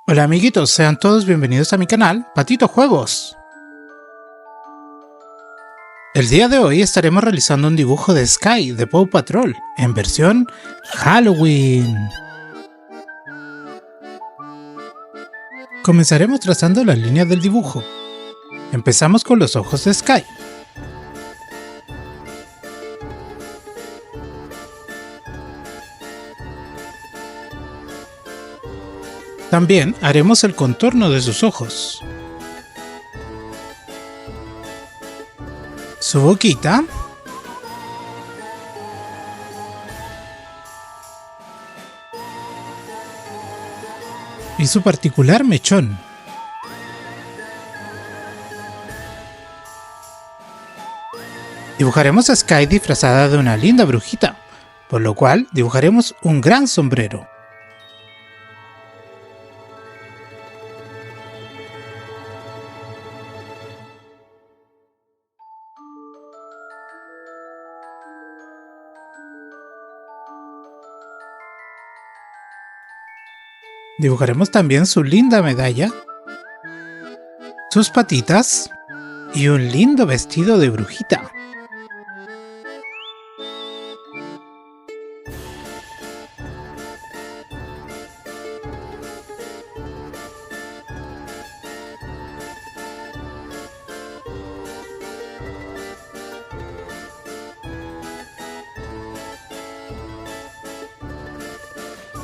Hola amiguitos, sean todos bienvenidos a mi canal, Patito Juegos. El día de hoy estaremos realizando un dibujo de Sky de Paw Patrol, en versión Halloween. Comenzaremos trazando las líneas del dibujo. Empezamos con los ojos de Sky. También haremos el contorno de sus ojos. Su boquita. Y su particular mechón. Dibujaremos a Sky disfrazada de una linda brujita, por lo cual dibujaremos un gran sombrero. Dibujaremos también su linda medalla, sus patitas y un lindo vestido de brujita.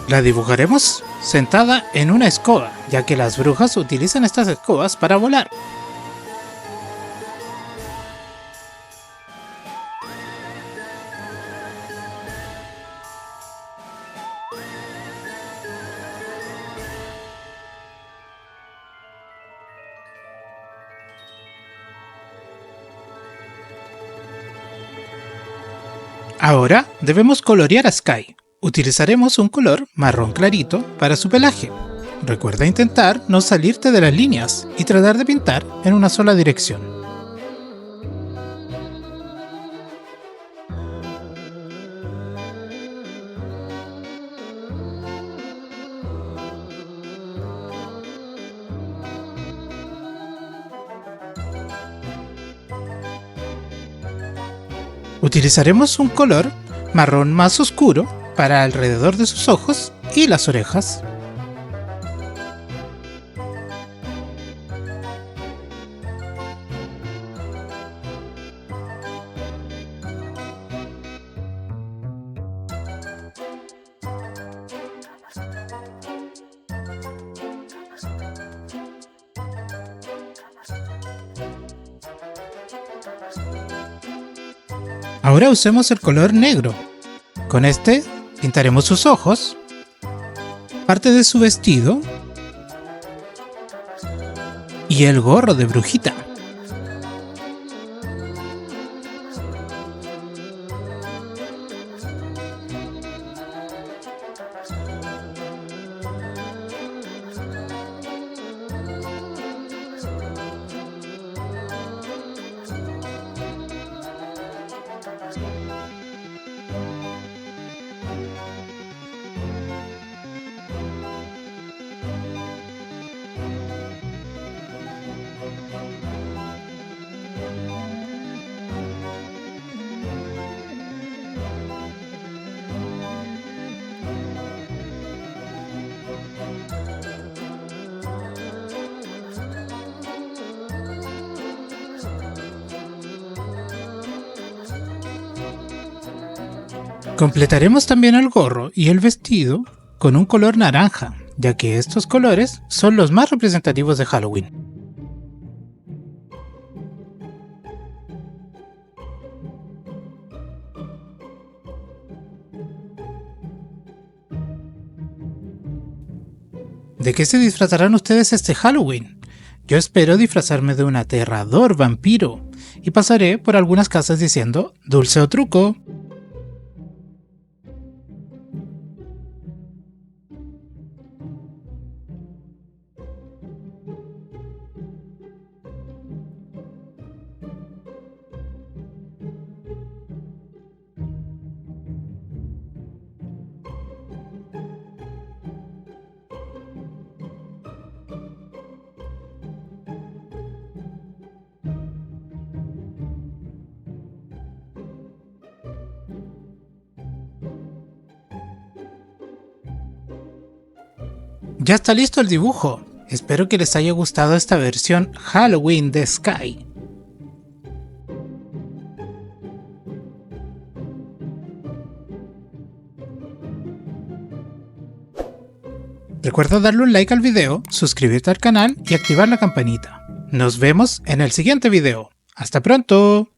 La dibujaremos sentada en una escoba, ya que las brujas utilizan estas escobas para volar. Ahora debemos colorear a Sky. Utilizaremos un color marrón clarito para su pelaje. Recuerda intentar no salirte de las líneas y tratar de pintar en una sola dirección. Utilizaremos un color marrón más oscuro para alrededor de sus ojos y las orejas. Ahora usemos el color negro. Con este pintaremos sus ojos, parte de su vestido y el gorro de brujita. Completaremos también el gorro y el vestido con un color naranja, ya que estos colores son los más representativos de Halloween. ¿De qué se disfrazarán ustedes este Halloween? Yo espero disfrazarme de un aterrador vampiro y pasaré por algunas casas diciendo dulce o truco. Ya está listo el dibujo. Espero que les haya gustado esta versión Halloween de Sky. Recuerda darle un like al video, suscribirte al canal y activar la campanita. Nos vemos en el siguiente video. ¡Hasta pronto!